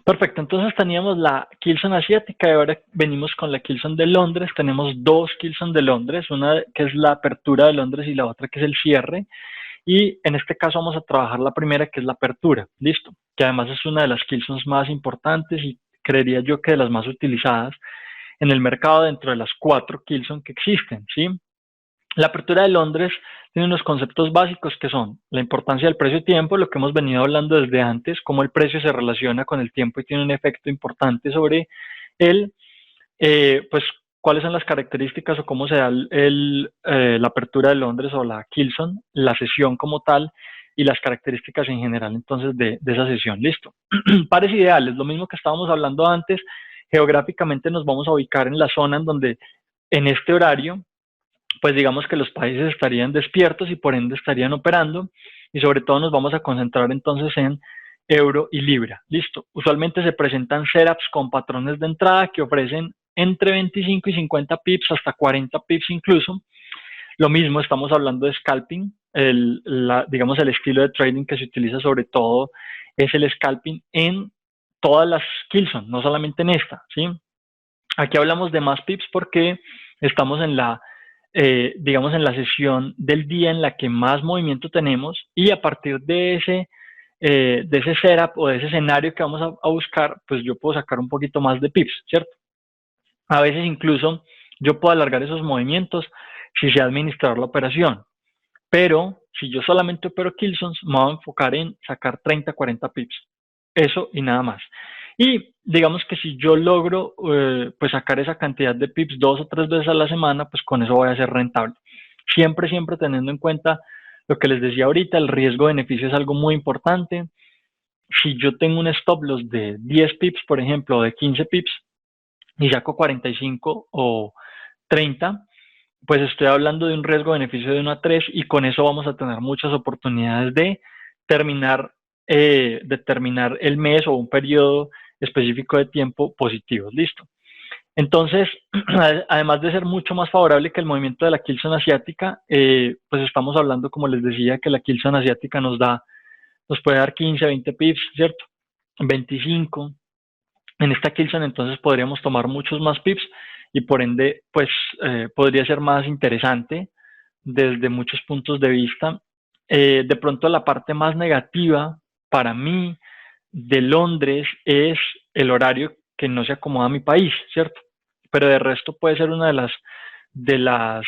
Perfecto, entonces teníamos la Kilson asiática y ahora venimos con la Kilson de Londres. Tenemos dos Kilson de Londres, una que es la apertura de Londres y la otra que es el cierre. Y en este caso vamos a trabajar la primera, que es la apertura, listo, que además es una de las Kilsons más importantes y creería yo que de las más utilizadas en el mercado dentro de las 4 Kilson que existen, ¿sí? La apertura de Londres tiene unos conceptos básicos que son la importancia del precio-tiempo, lo que hemos venido hablando desde antes, cómo el precio se relaciona con el tiempo y tiene un efecto importante sobre él, pues cuáles son las características o cómo se da la apertura de Londres o la Kilson, la sesión como tal y las características en general entonces de esa sesión. Listo. Pares ideales, lo mismo que estábamos hablando antes, geográficamente nos vamos a ubicar en la zona en donde en este horario pues digamos que los países estarían despiertos y por ende estarían operando y sobre todo nos vamos a concentrar entonces en euro y libra. Listo. Usualmente se presentan setups con patrones de entrada que ofrecen entre 25 y 50 pips hasta 40 pips incluso. Lo mismo, estamos hablando de scalping, digamos el estilo de trading que se utiliza sobre todo es el scalping en todas las Kilson, no solamente en esta, ¿sí? Aquí hablamos de más pips porque estamos en digamos, en la sesión del día en la que más movimiento tenemos y a partir de ese setup o de ese escenario que vamos a buscar, pues yo puedo sacar un poquito más de pips, ¿cierto? A veces incluso yo puedo alargar esos movimientos si sé administrar la operación, pero si yo solamente opero Kilsons, me voy a enfocar en sacar 30, 40 pips. Eso y nada más. Y digamos que si yo logro pues sacar esa cantidad de pips 2 o 3 veces a la semana, pues con eso voy a ser rentable. Siempre, siempre teniendo en cuenta lo que les decía ahorita, el riesgo-beneficio es algo muy importante. Si yo tengo un stop loss de 10 pips, por ejemplo, o de 15 pips, y saco 45 o 30, pues estoy hablando de un riesgo-beneficio de 1 a 3 y con eso vamos a tener muchas oportunidades terminar, de terminar el mes o un periodo específico de tiempo positivos. Listo. Entonces, además de ser mucho más favorable que el movimiento de la Kilson asiática, pues estamos hablando, como les decía, que la Kilson asiática nos puede dar 15, 20 pips, ¿cierto? 25. En esta Kilson entonces podríamos tomar muchos más pips y por ende, pues podría ser más interesante desde muchos puntos de vista. De pronto la parte más negativa para mí de Londres es el horario que no se acomoda a mi país, ¿cierto? Pero de resto puede ser una de las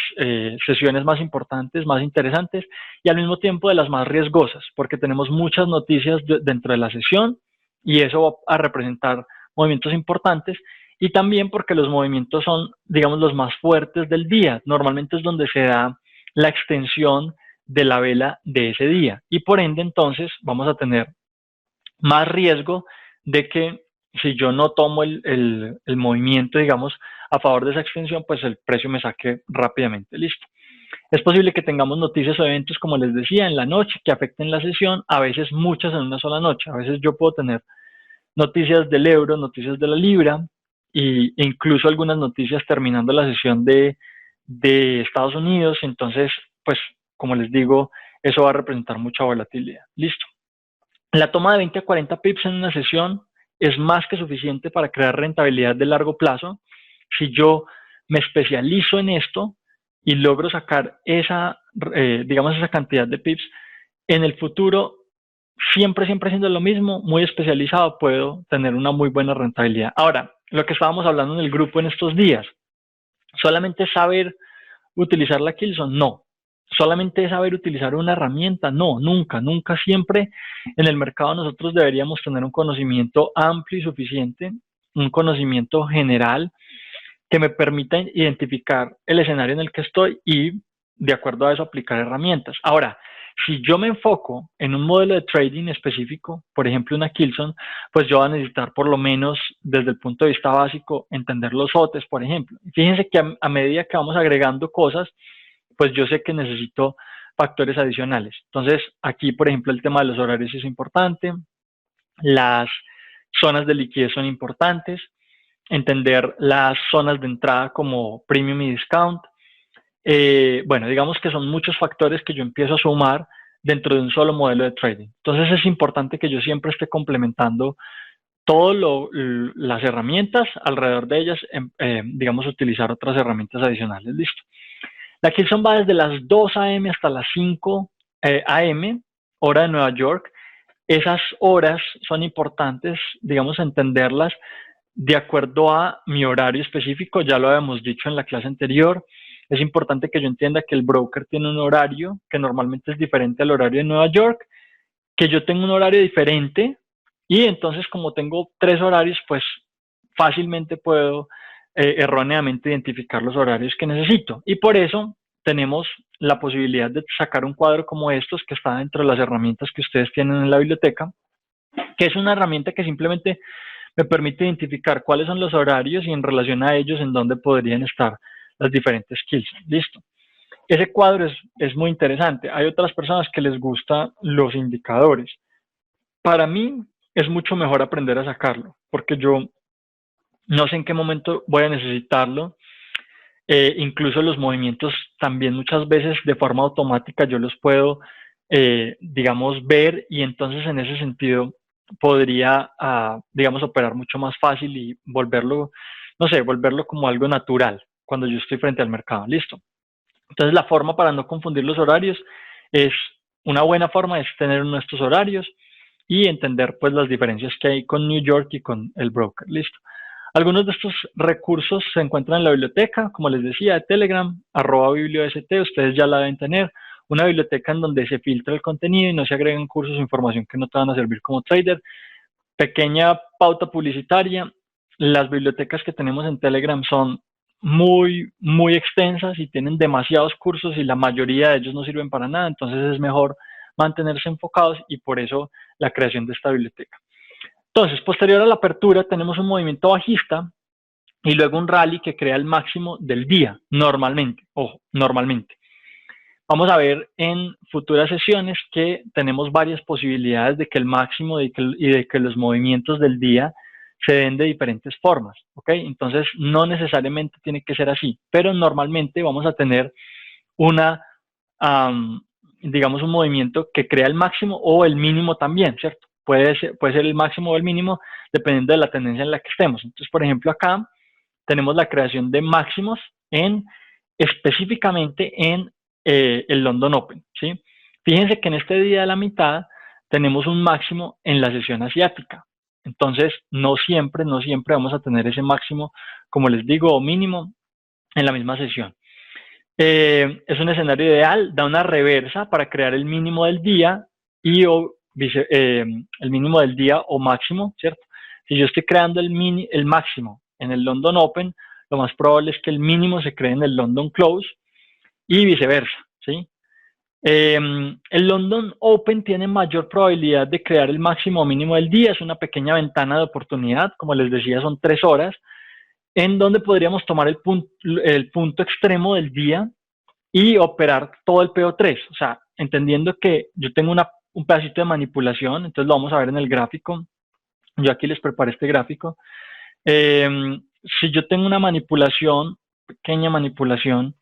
sesiones más importantes, más interesantes y al mismo tiempo de las más riesgosas, porque tenemos muchas noticias dentro de la sesión y eso va a representar movimientos importantes y también porque los movimientos son, digamos, los más fuertes del día. Normalmente es donde se da la extensión de la vela de ese día y por ende entonces vamos a tener más riesgo de que si yo no tomo el movimiento, digamos, a favor de esa extensión, pues el precio me saque rápidamente. Listo. Es posible que tengamos noticias o eventos, como les decía, en la noche que afecten la sesión, a veces muchas en una sola noche. A veces yo puedo tener noticias del euro, noticias de la libra e incluso algunas noticias terminando la sesión de Estados Unidos. Entonces, pues, como les digo, eso va a representar mucha volatilidad. Listo. La toma de 20 a 40 pips en una sesión es más que suficiente para crear rentabilidad de largo plazo. Si yo me especializo en esto y logro sacar digamos, esa cantidad de pips, en el futuro, siempre, siempre haciendo lo mismo, muy especializado, puedo tener una muy buena rentabilidad. Ahora, lo que estábamos hablando en el grupo en estos días, solamente saber utilizar la Kilson, no. Solamente saber utilizar una herramienta, no, nunca, nunca, siempre en el mercado nosotros deberíamos tener un conocimiento amplio y suficiente, un conocimiento general que me permita identificar el escenario en el que estoy y de acuerdo a eso aplicar herramientas. Ahora, si yo me enfoco en un modelo de trading específico, por ejemplo una Kilson, pues yo voy a necesitar por lo menos desde el punto de vista básico entender los OTEs, por ejemplo. Fíjense que a medida que vamos agregando cosas, pues yo sé que necesito factores adicionales. Entonces, aquí, por ejemplo, el tema de los horarios es importante, las zonas de liquidez son importantes, entender las zonas de entrada como premium y discount, bueno, digamos que son muchos factores que yo empiezo a sumar dentro de un solo modelo de trading. Entonces es importante que yo siempre esté complementando todas las herramientas, alrededor de ellas, digamos, utilizar otras herramientas adicionales. Listo. La Kilson va desde las 2 a.m. hasta las 5 a.m., hora de Nueva York. Esas horas son importantes, digamos, entenderlas de acuerdo a mi horario específico. Ya lo habíamos dicho en la clase anterior. Es importante que yo entienda que el broker tiene un horario que normalmente es diferente al horario de Nueva York, que yo tengo un horario diferente, y entonces como tengo 3 horarios, pues fácilmente puedo erróneamente identificar los horarios que necesito. Y por eso tenemos la posibilidad de sacar un cuadro como estos, que está dentro de las herramientas que ustedes tienen en la biblioteca, que es una herramienta que simplemente me permite identificar cuáles son los horarios y en relación a ellos en dónde podrían estar las diferentes skills. Listo. Ese cuadro es muy interesante. Hay otras personas que les gustan los indicadores. Para mí es mucho mejor aprender a sacarlo, porque yo no sé en qué momento voy a necesitarlo. Incluso los movimientos también muchas veces de forma automática yo los puedo, digamos, ver, y entonces en ese sentido podría, digamos, operar mucho más fácil y volverlo, no sé, volverlo como algo natural cuando yo estoy frente al mercado. Listo. Entonces la forma para no confundir los horarios es, una buena forma es tener nuestros horarios y entender pues las diferencias que hay con New York y con el broker. Listo. Algunos de estos recursos se encuentran en la biblioteca, como les decía, de Telegram, @bibliost, ustedes ya la deben tener, una biblioteca en donde se filtra el contenido y no se agregan cursos o información que no te van a servir como trader. Pequeña pauta publicitaria, las bibliotecas que tenemos en Telegram son muy extensas y tienen demasiados cursos y la mayoría de ellos no sirven para nada, entonces es mejor mantenerse enfocados, y por eso la creación de esta biblioteca. Entonces, posterior a la apertura tenemos un movimiento bajista y luego un rally que crea el máximo del día, normalmente, ojo, normalmente. Vamos a ver en futuras sesiones que tenemos varias posibilidades de que el máximo y de que los movimientos del día se den de diferentes formas, ¿ok? Entonces, no necesariamente tiene que ser así, pero normalmente vamos a tener una, digamos, un movimiento que crea el máximo o el mínimo también, ¿cierto? Puede ser el máximo o el mínimo dependiendo de la tendencia en la que estemos. Entonces, por ejemplo, acá tenemos la creación de máximos específicamente en el London Open, ¿sí? Fíjense que en este día de la mitad tenemos un máximo en la sesión asiática. Entonces, no siempre vamos a tener ese máximo, como les digo, o mínimo en la misma sesión. Es un escenario ideal, da una reversa para crear el mínimo del día y el mínimo del día o máximo, ¿cierto? Si yo estoy creando el máximo en el London Open, lo más probable es que el mínimo se cree en el London Close y viceversa, ¿sí? El London Open tiene mayor probabilidad de crear el máximo o mínimo del día, es una pequeña ventana de oportunidad, como les decía, son 3 horas, en donde podríamos tomar el punto extremo del día y operar todo el PO3, o sea, entendiendo que yo tengo un pedacito de manipulación, entonces lo vamos a ver en el gráfico. Yo aquí les preparé este gráfico. Si yo tengo una manipulación, pequeña manipulación,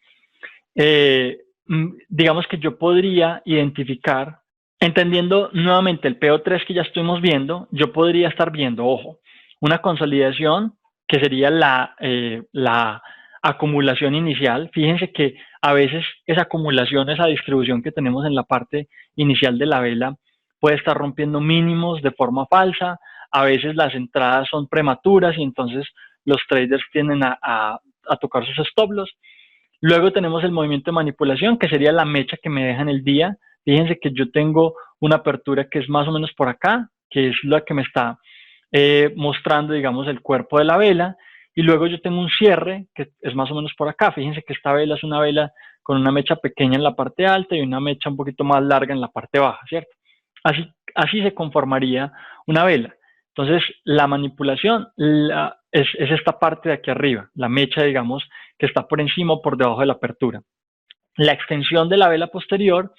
digamos que yo podría identificar, entendiendo nuevamente el PO3 que ya estuvimos viendo, yo podría estar viendo, ojo, una consolidación que sería la acumulación inicial. Fíjense que a veces esa acumulación, esa distribución que tenemos en la parte inicial de la vela puede estar rompiendo mínimos de forma falsa, a veces las entradas son prematuras y entonces los traders tienden a tocar sus stop loss. Luego tenemos el movimiento de manipulación, que sería la mecha que me deja en el día. Fíjense que yo tengo una apertura que es más o menos por acá, que es la que me está mostrando, digamos, el cuerpo de la vela. Y luego yo tengo un cierre que es más o menos por acá. Fíjense que esta vela es una vela con una mecha pequeña en la parte alta y una mecha un poquito más larga en la parte baja, ¿cierto? Así se conformaría una vela. Entonces, la manipulación es esta parte de aquí arriba, la mecha, digamos, que está por encima o por debajo de la apertura. La extensión de la vela posterior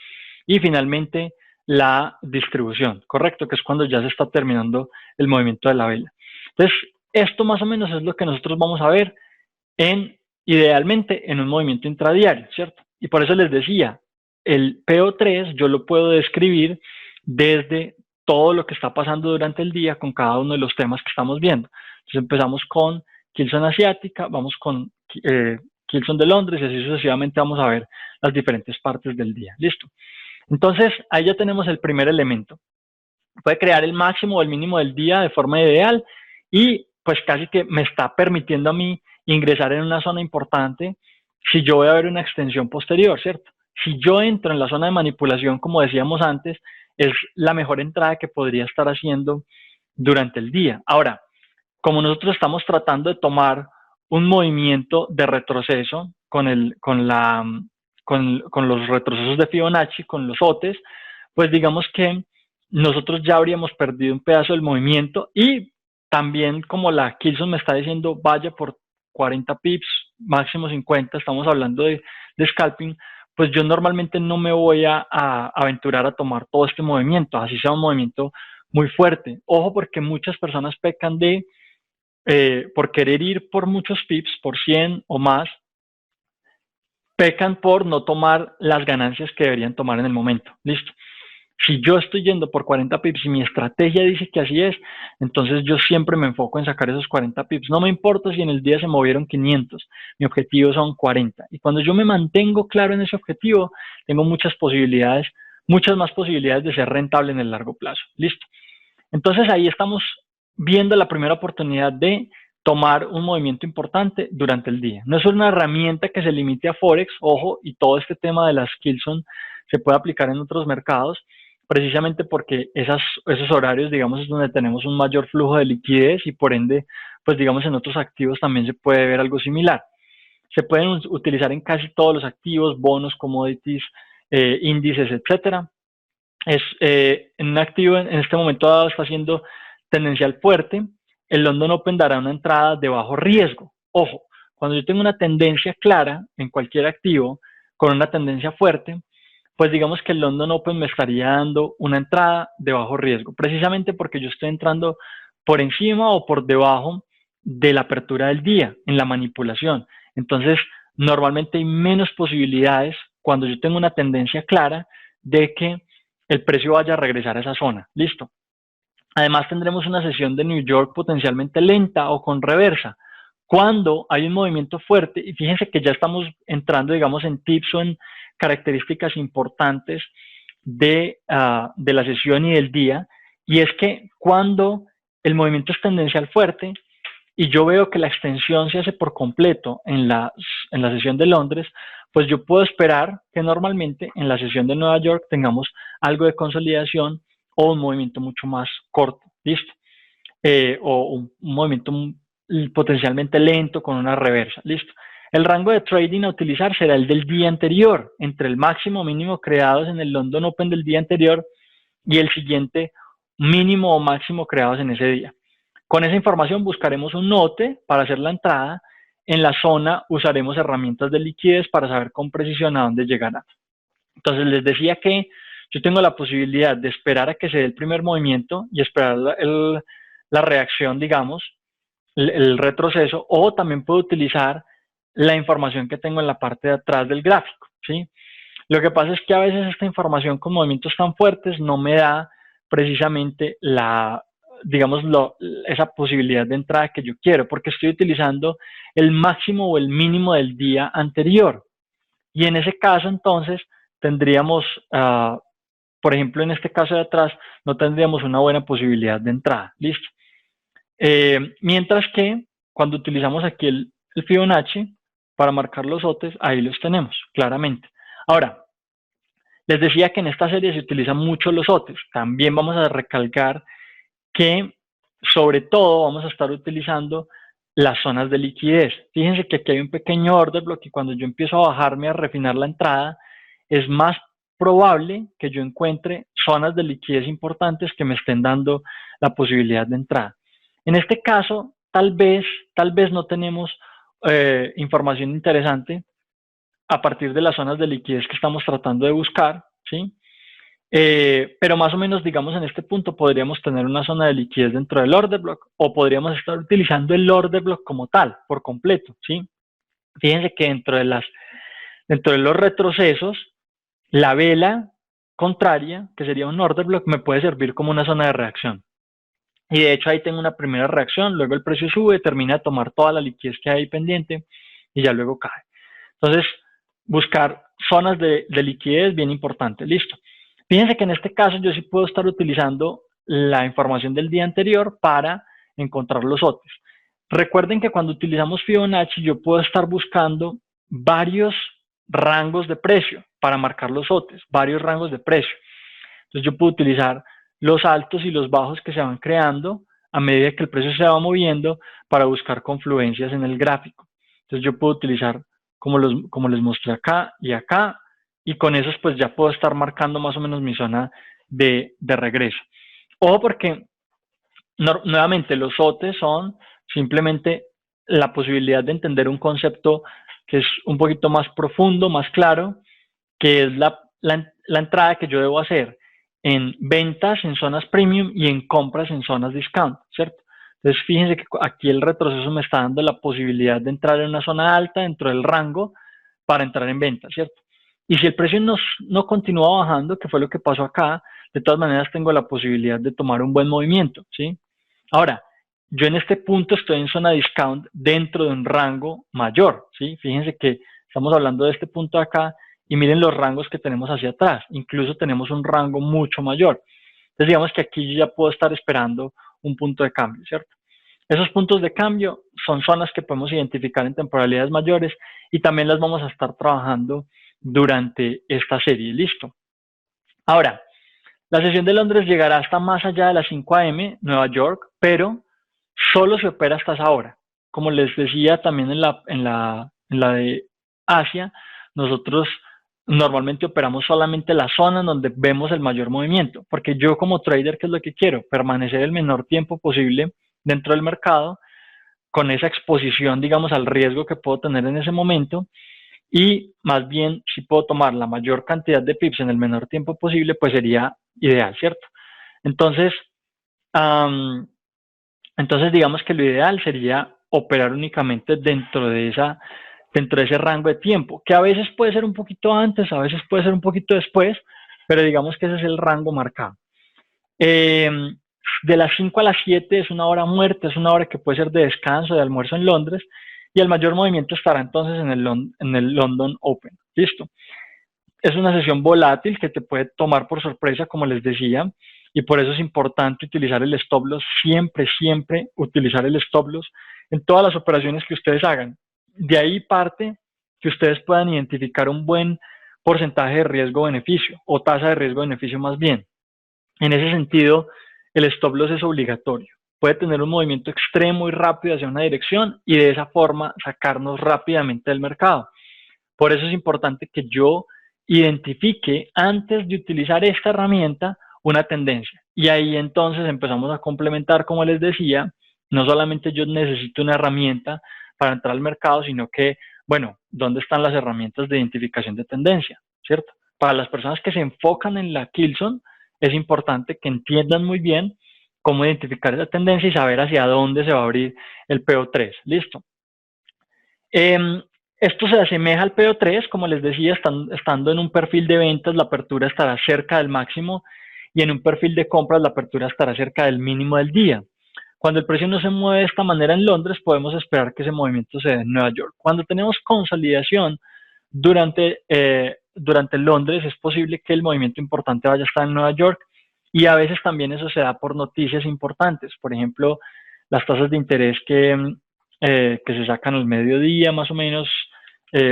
y finalmente la distribución, ¿correcto? Que es cuando ya se está terminando el movimiento de la vela. Entonces, esto más o menos es lo que nosotros vamos a ver en idealmente en un movimiento intradiario, ¿cierto? Y por eso les decía, el PO3 yo lo puedo describir desde todo lo que está pasando durante el día con cada uno de los temas que estamos viendo. Entonces empezamos con Kilson asiática, vamos con Kilson de Londres y así sucesivamente vamos a ver las diferentes partes del día. Listo. Entonces ahí ya tenemos el primer elemento. Puede crear el máximo o el mínimo del día de forma ideal y pues casi que me está permitiendo a mí ingresar en una zona importante si yo voy a ver una extensión posterior, ¿cierto? Si yo entro en la zona de manipulación, como decíamos antes, es la mejor entrada que podría estar haciendo durante el día. Ahora, como nosotros estamos tratando de tomar un movimiento de retroceso con los retrocesos de Fibonacci, con los OTES, pues digamos que nosotros ya habríamos perdido un pedazo del movimiento y también como la Kilson me está diciendo vaya por 40 pips, máximo 50, estamos hablando de scalping, pues yo normalmente no me voy a aventurar a tomar todo este movimiento, así sea un movimiento muy fuerte. Ojo porque muchas personas pecan por querer ir por muchos pips, por 100 o más, pecan por no tomar las ganancias que deberían tomar en el momento. Listo. Si yo estoy yendo por 40 pips y mi estrategia dice que así es, entonces yo siempre me enfoco en sacar esos 40 pips. No me importa si en el día se movieron 500, mi objetivo son 40. Y cuando yo me mantengo claro en ese objetivo, tengo muchas posibilidades, muchas más posibilidades de ser rentable en el largo plazo. Listo. Entonces ahí estamos viendo la primera oportunidad de tomar un movimiento importante durante el día. No es una herramienta que se limite a Forex, ojo, y todo este tema de las Kilson se puede aplicar en otros mercados, precisamente porque esos horarios, digamos, es donde tenemos un mayor flujo de liquidez y por ende, pues digamos, en otros activos también se puede ver algo similar. Se pueden utilizar en casi todos los activos, bonos, commodities, índices, etcétera. En un activo en este momento dado está haciendo tendencial fuerte, el London Open dará una entrada de bajo riesgo. Ojo, cuando yo tengo una tendencia clara en cualquier activo con una tendencia fuerte, pues digamos que el London Open me estaría dando una entrada de bajo riesgo, precisamente porque yo estoy entrando por encima o por debajo de la apertura del día en la manipulación. Entonces, normalmente hay menos posibilidades cuando yo tengo una tendencia clara de que el precio vaya a regresar a esa zona. Listo. Además tendremos una sesión de New York potencialmente lenta o con reversa. Cuando hay un movimiento fuerte, y fíjense que ya estamos entrando, digamos, en tips o en características importantes de la sesión y del día, y es que cuando el movimiento es tendencial fuerte y yo veo que la extensión se hace por completo en la sesión de Londres, pues yo puedo esperar que normalmente en la sesión de Nueva York tengamos algo de consolidación o un movimiento mucho más corto, ¿listo? O un movimiento potencialmente lento con una reversa, ¿listo? El rango de trading a utilizar será el del día anterior, entre el máximo o mínimo creados en el London Open del día anterior y el siguiente mínimo o máximo creados en ese día. Con esa información buscaremos un note para hacer la entrada. En la zona usaremos herramientas de liquidez para saber con precisión a dónde llegará. Entonces les decía que yo tengo la posibilidad de esperar a que se dé el primer movimiento y esperar la reacción, digamos, el retroceso, o también puedo utilizar la información que tengo en la parte de atrás del gráfico, ¿sí? Lo que pasa es que a veces esta información con movimientos tan fuertes no me da precisamente esa posibilidad de entrada que yo quiero, porque estoy utilizando el máximo o el mínimo del día anterior. Y en ese caso, entonces, tendríamos, por ejemplo, en este caso de atrás, no tendríamos una buena posibilidad de entrada. ¿Listo? Mientras que cuando utilizamos aquí el Fibonacci para marcar los OTES, ahí los tenemos, claramente. Ahora, les decía que en esta serie se utilizan mucho los OTES. También vamos a recalcar que, sobre todo, vamos a estar utilizando las zonas de liquidez. Fíjense que aquí hay un pequeño order block y cuando yo empiezo a bajarme a refinar la entrada, es más probable que yo encuentre zonas de liquidez importantes que me estén dando la posibilidad de entrada. En este caso, tal vez no tenemos información interesante a partir de las zonas de liquidez que estamos tratando de buscar, ¿sí? Pero más o menos, digamos, en este punto podríamos tener una zona de liquidez dentro del order block o podríamos estar utilizando el order block como tal, por completo, ¿sí? fíjense que dentro de los retrocesos, la vela contraria, que sería un order block, me puede servir como una zona de reacción. Y de hecho ahí tengo una primera reacción, luego el precio sube, termina de tomar toda la liquidez que hay pendiente y ya luego cae. Entonces, buscar zonas de liquidez bien importante. Listo. Fíjense que en este caso yo sí puedo estar utilizando la información del día anterior para encontrar los OTES. Recuerden que cuando utilizamos Fibonacci yo puedo estar buscando varios rangos de precio para marcar los OTES, varios rangos de precio. Entonces yo puedo utilizar los altos y los bajos que se van creando a medida que el precio se va moviendo para buscar confluencias en el gráfico. Entonces yo puedo utilizar como les mostré acá, y con esos pues ya puedo estar marcando más o menos mi zona de regreso. Ojo porque nuevamente los OTES son simplemente la posibilidad de entender un concepto que es un poquito más profundo, más claro, que es la entrada que yo debo hacer en ventas en zonas premium y en compras en zonas discount, ¿cierto? Entonces fíjense que aquí el retroceso me está dando la posibilidad de entrar en una zona alta dentro del rango para entrar en venta, ¿cierto? Y si el precio no continúa bajando, que fue lo que pasó acá, de todas maneras tengo la posibilidad de tomar un buen movimiento, ¿sí? Ahora, yo en este punto estoy en zona discount dentro de un rango mayor, ¿sí? Fíjense que estamos hablando de este punto de acá y miren los rangos que tenemos hacia atrás, incluso tenemos un rango mucho mayor. Entonces digamos que aquí yo ya puedo estar esperando un punto de cambio, ¿cierto? Esos puntos de cambio son zonas que podemos identificar en temporalidades mayores y también las vamos a estar trabajando durante esta serie, ¿listo? Ahora, la sesión de Londres llegará hasta más allá de las 5 a.m. Nueva York, pero solo se opera hasta esa hora. Como les decía también en la de Asia, nosotros normalmente operamos solamente la zona en donde vemos el mayor movimiento, porque yo como trader, ¿qué es lo que quiero? Permanecer el menor tiempo posible dentro del mercado, con esa exposición, digamos, al riesgo que puedo tener en ese momento, y más bien, si puedo tomar la mayor cantidad de pips en el menor tiempo posible, pues sería ideal, ¿cierto? Entonces, digamos que lo ideal sería operar únicamente dentro de ese rango de tiempo, que a veces puede ser un poquito antes, a veces puede ser un poquito después, pero digamos que ese es el rango marcado. De las 5 a las 7 es una hora muerta, es una hora que puede ser de descanso, de almuerzo en Londres, y el mayor movimiento estará entonces en el London Open. Listo. Es una sesión volátil que te puede tomar por sorpresa, como les decía, y por eso es importante utilizar el stop loss, siempre, siempre utilizar el stop loss en todas las operaciones que ustedes hagan. De ahí parte que ustedes puedan identificar un buen porcentaje de riesgo-beneficio, o tasa de riesgo-beneficio más bien. En ese sentido, el stop loss es obligatorio. Puede tener un movimiento extremo y rápido hacia una dirección y de esa forma sacarnos rápidamente del mercado. Por eso es importante que yo identifique antes de utilizar esta herramienta una tendencia. Y ahí entonces empezamos a complementar, como les decía, no solamente yo necesito una herramienta para entrar al mercado, sino que, bueno, ¿dónde están las herramientas de identificación de tendencia? ¿Cierto? Para las personas que se enfocan en la Kilson, es importante que entiendan muy bien cómo identificar esa tendencia y saber hacia dónde se va a abrir el PO3. ¿Listo? Esto se asemeja al PO3, como les decía, estando en un perfil de ventas, la apertura estará cerca del máximo y en un perfil de compras, la apertura estará cerca del mínimo del día. Cuando el precio no se mueve de esta manera en Londres, podemos esperar que ese movimiento se dé en Nueva York. Cuando tenemos consolidación durante Londres, es posible que el movimiento importante vaya a estar en Nueva York y a veces también eso se da por noticias importantes. Por ejemplo, las tasas de interés que se sacan al mediodía, más o menos,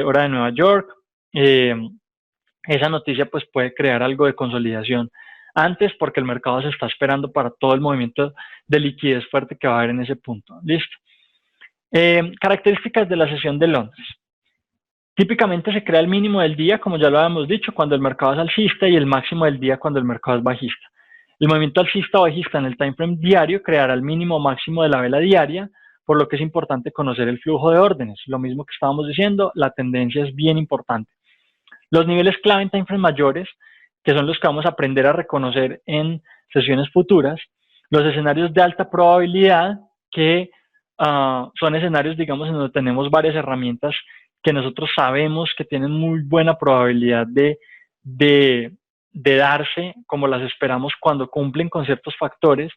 hora de Nueva York. Esa noticia pues puede crear algo de consolidación antes porque el mercado se está esperando para todo el movimiento de liquidez fuerte que va a haber en ese punto. Listo. Características de la sesión de Londres. Típicamente se crea el mínimo del día, como ya lo habíamos dicho, cuando el mercado es alcista y el máximo del día cuando el mercado es bajista. El movimiento alcista o bajista en el time frame diario creará el mínimo o máximo de la vela diaria, por lo que es importante conocer el flujo de órdenes. Lo mismo que estábamos diciendo, la tendencia es bien importante. Los niveles clave en time frame mayores, que son los que vamos a aprender a reconocer en sesiones futuras, los escenarios de alta probabilidad, que son escenarios, digamos, en donde tenemos varias herramientas que nosotros sabemos que tienen muy buena probabilidad de, de darse como las esperamos cuando cumplen con ciertos factores,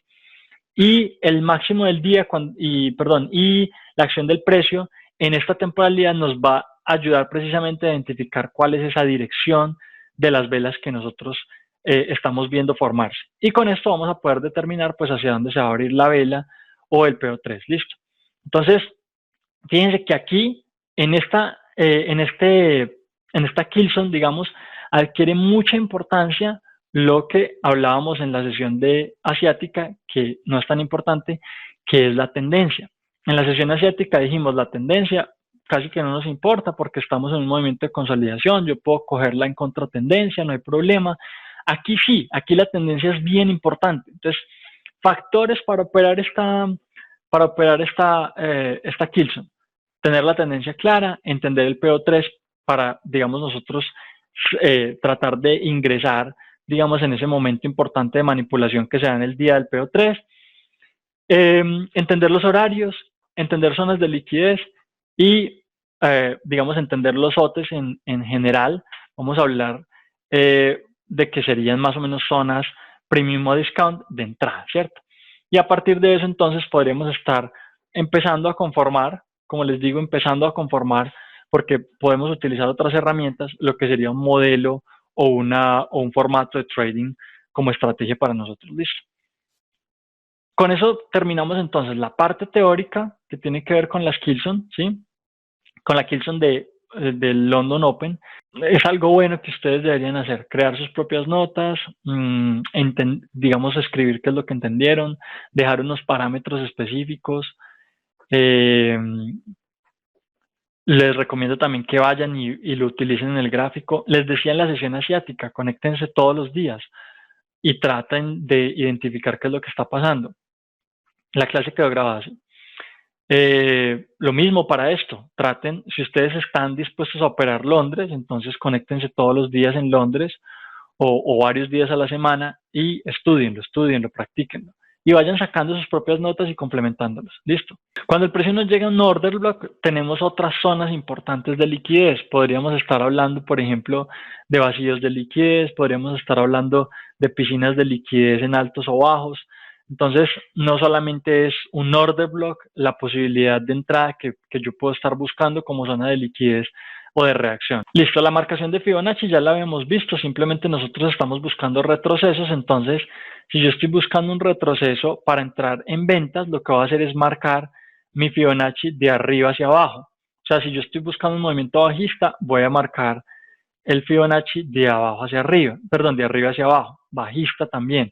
y el máximo del día y la acción del precio en esta temporalidad nos va a ayudar precisamente a identificar cuál es esa dirección de las velas que nosotros estamos viendo formarse. Y con esto vamos a poder determinar pues hacia dónde se va a abrir la vela o el PO3. Listo. Entonces, fíjense que aquí en esta Kilson, digamos, adquiere mucha importancia lo que hablábamos en la sesión de asiática, que no es tan importante, que es la tendencia. En la sesión asiática dijimos la tendencia casi que no nos importa porque estamos en un movimiento de consolidación, yo puedo cogerla en contratendencia, no hay problema. Aquí sí, aquí la tendencia es bien importante. Entonces, factores para operar esta Kilson: tener la tendencia clara, entender el PO3 para, digamos, nosotros tratar de ingresar, digamos, en ese momento importante de manipulación que se da en el día del PO3, entender los horarios, entender zonas de liquidez y, digamos, entender los OTES en general. Vamos a hablar de que serían más o menos zonas premium o discount de entrada, ¿cierto? Y a partir de eso, entonces, podríamos estar empezando a conformar, como les digo, empezando a conformar, porque podemos utilizar otras herramientas, lo que sería un modelo o un formato de trading como estrategia para nosotros. Listo. Con eso terminamos entonces la parte teórica que tiene que ver con las Kilson, ¿sí? Con la Kilson del London Open. Es algo bueno que ustedes deberían hacer: crear sus propias notas, digamos, escribir qué es lo que entendieron, dejar unos parámetros específicos. Les recomiendo también que vayan y lo utilicen en el gráfico. Les decía en la sesión asiática, conéctense todos los días y traten de identificar qué es lo que está pasando. La clase quedó grabada, ¿sí? Lo mismo para esto, traten, si ustedes están dispuestos a operar Londres, entonces conéctense todos los días en Londres o varios días a la semana y estudienlo, practíquenlo y vayan sacando sus propias notas y complementándolas. Listo. Cuando el precio nos llega a un order block, tenemos otras zonas importantes de liquidez. Podríamos estar hablando, por ejemplo, de vacíos de liquidez, podríamos estar hablando de piscinas de liquidez en altos o bajos. Entonces, no solamente es un order block la posibilidad de entrada que yo puedo estar buscando como zona de liquidez o de reacción. Listo, la marcación de Fibonacci ya la habíamos visto, simplemente nosotros estamos buscando retrocesos. Entonces, si yo estoy buscando un retroceso para entrar en ventas, lo que voy a hacer es marcar mi Fibonacci de arriba hacia abajo. O sea, si yo estoy buscando un movimiento bajista, voy a marcar el Fibonacci de abajo hacia arriba, perdón, de arriba hacia abajo, bajista también.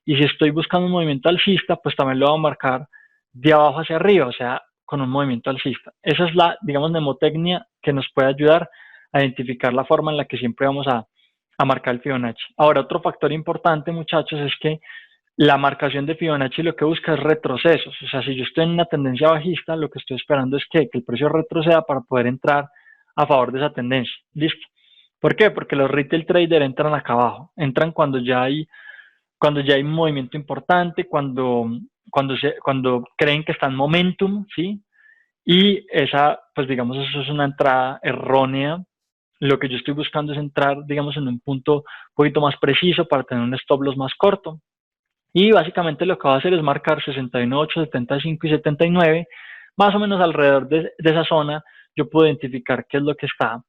Y si estoy buscando un movimiento alcista, pues también lo voy a marcar de abajo hacia arriba, o sea, con un movimiento alcista. Esa es la, digamos, mnemotecnia que nos puede ayudar a identificar la forma en la que siempre vamos a marcar el Fibonacci. Ahora, otro factor importante, muchachos, es que la marcación de Fibonacci lo que busca es retrocesos. O sea, si yo estoy en una tendencia bajista, lo que estoy esperando es que el precio retroceda para poder entrar a favor de esa tendencia. Listo. ¿Por qué? Porque los retail traders entran acá abajo. Entran cuando ya hay un movimiento importante, cuando creen que está en momentum, ¿sí? Y esa, pues digamos, eso es una entrada errónea. Lo que yo estoy buscando es entrar, digamos, en un punto un poquito más preciso para tener un stop loss más corto. Y básicamente lo que va a hacer es marcar 69.8, 75 y 79, más o menos alrededor de esa zona. Yo puedo identificar qué es lo que está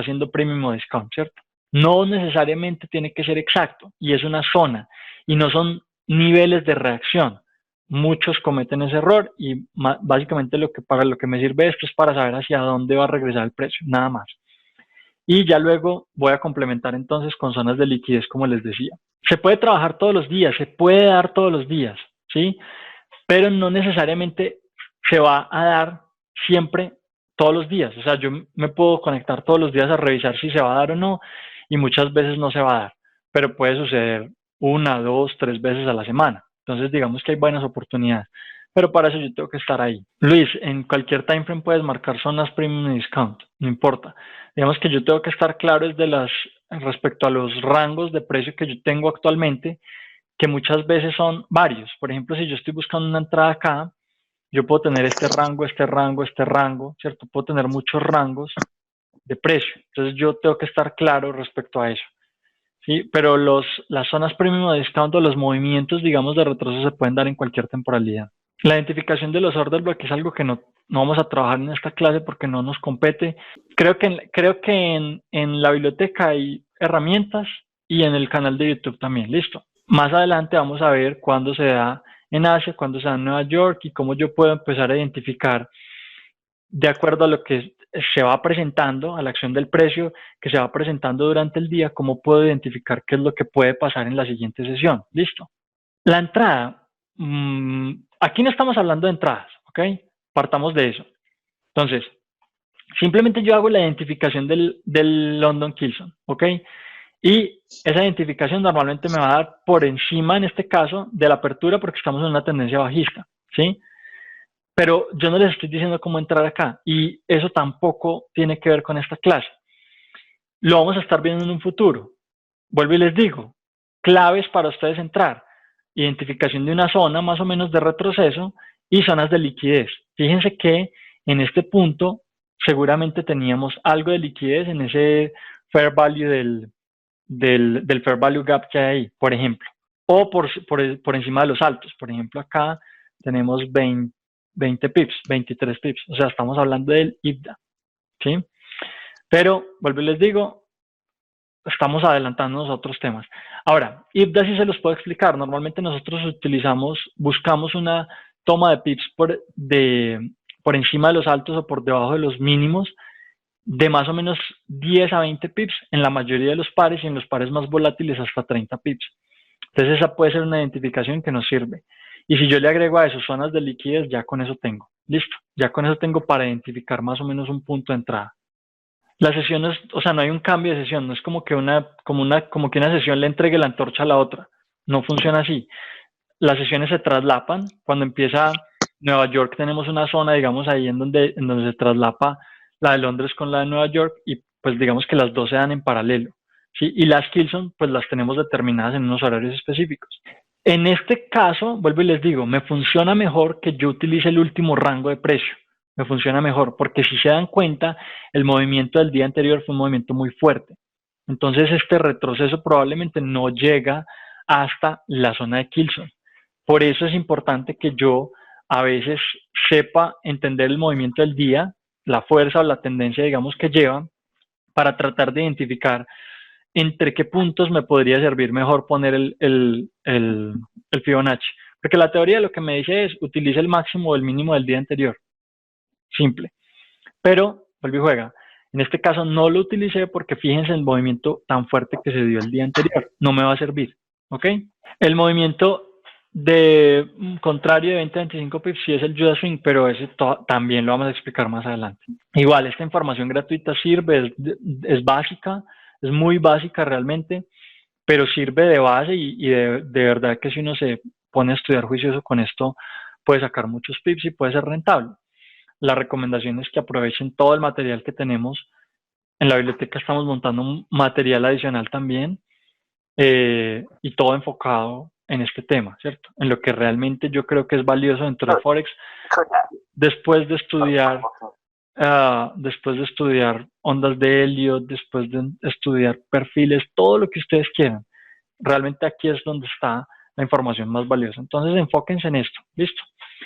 haciendo premium o discount, ¿cierto? No necesariamente tiene que ser exacto, y es una zona, y no son niveles de reacción. Muchos cometen ese error y básicamente para lo que me sirve esto es para saber hacia dónde va a regresar el precio, nada más. Y ya luego voy a complementar entonces con zonas de liquidez, como les decía. Se puede trabajar todos los días, se puede dar todos los días, ¿sí? Pero no necesariamente se va a dar siempre todos los días. O sea, yo me puedo conectar todos los días a revisar si se va a dar o no, y muchas veces no se va a dar, pero puede suceder 1, 2, 3 veces a la semana. Entonces, digamos que hay buenas oportunidades, pero para eso yo tengo que estar ahí. Luis, en cualquier time frame puedes marcar zonas premium y discount, no importa. Digamos que yo tengo que estar claro respecto a los rangos de precio que yo tengo actualmente, que muchas veces son varios. Por ejemplo, si yo estoy buscando una entrada acá, yo puedo tener este rango, este rango, este rango, ¿cierto? Puedo tener muchos rangos de precio. Entonces yo tengo que estar claro respecto a eso. ¿Sí? Pero las zonas premium o discount o los movimientos, digamos, de retroceso se pueden dar en cualquier temporalidad. La identificación de los order block es algo que no vamos a trabajar en esta clase porque no nos compete. Creo que en la biblioteca hay herramientas y en el canal de YouTube también. Listo. Más adelante vamos a ver cuándo se da en Asia, cuándo se da en Nueva York y cómo yo puedo empezar a identificar de acuerdo a lo que se va presentando, a la acción del precio que se va presentando durante el día, cómo puedo identificar qué es lo que puede pasar en la siguiente sesión. Listo. La entrada, aquí no estamos hablando de entradas, ¿ok? Partamos de eso. Entonces, simplemente yo hago la identificación del London Kilson, ¿ok? Y esa identificación normalmente me va a dar por encima, en este caso, de la apertura porque estamos en una tendencia bajista, ¿sí? Pero yo no les estoy diciendo cómo entrar acá y eso tampoco tiene que ver con esta clase. Lo vamos a estar viendo en un futuro. Vuelvo y les digo, claves para ustedes entrar. Identificación de una zona más o menos de retroceso y zonas de liquidez. Fíjense que en este punto seguramente teníamos algo de liquidez en ese fair value del fair value gap que hay ahí, por ejemplo. O por encima de los altos. Por ejemplo, acá tenemos 20 pips, 23 pips. O sea, estamos hablando del IPDA. ¿Sí? Pero, vuelvo y les digo, estamos adelantándonos a otros temas. Ahora, IPDA sí se los puedo explicar. Normalmente nosotros buscamos una toma de pips por encima de los altos o por debajo de los mínimos de más o menos 10 a 20 pips en la mayoría de los pares y en los pares más volátiles hasta 30 pips. Entonces esa puede ser una identificación que nos sirve. Y si yo le agrego a eso zonas de liquidez, ya con eso tengo. Listo. Ya con eso tengo para identificar más o menos un punto de entrada. Las sesiones, o sea, no hay un cambio de sesión, no es como que una sesión le entregue la antorcha a la otra. No funciona así. Las sesiones se traslapan. Cuando empieza Nueva York tenemos una zona, digamos, ahí en donde se traslapa la de Londres con la de Nueva York y pues digamos que las dos se dan en paralelo. ¿Sí? Y las Kilson pues las tenemos determinadas en unos horarios específicos. En este caso, vuelvo y les digo, me funciona mejor que yo utilice el último rango de precio. Me funciona mejor, porque si se dan cuenta, el movimiento del día anterior fue un movimiento muy fuerte. Entonces este retroceso probablemente no llega hasta la zona de Kilson. Por eso es importante que yo a veces sepa entender el movimiento del día, la fuerza o la tendencia, digamos, que lleva, para tratar de identificar entre qué puntos me podría servir mejor poner el Fibonacci. Porque la teoría lo que me dice es, utilice el máximo o el mínimo del día anterior. Simple. Pero, vuelve y juega. En este caso no lo utilicé porque fíjense el movimiento tan fuerte que se dio el día anterior. No me va a servir. ¿Ok? El movimiento contrario de 20-25 pips sí es el Judas Swing, pero ese también lo vamos a explicar más adelante. Igual, esta información gratuita sirve, es básica, es muy básica realmente, pero sirve de base y de verdad que si uno se pone a estudiar juicioso con esto, puede sacar muchos pips y puede ser rentable. La recomendación es que aprovechen todo el material que tenemos. En la biblioteca estamos montando un material adicional también y todo enfocado en este tema, ¿cierto? En lo que realmente yo creo que es valioso dentro de Forex, después de estudiar ondas de Elliott, después de estudiar perfiles, todo lo que ustedes quieran. Realmente aquí es donde está la información más valiosa. Entonces enfóquense en esto, ¿listo?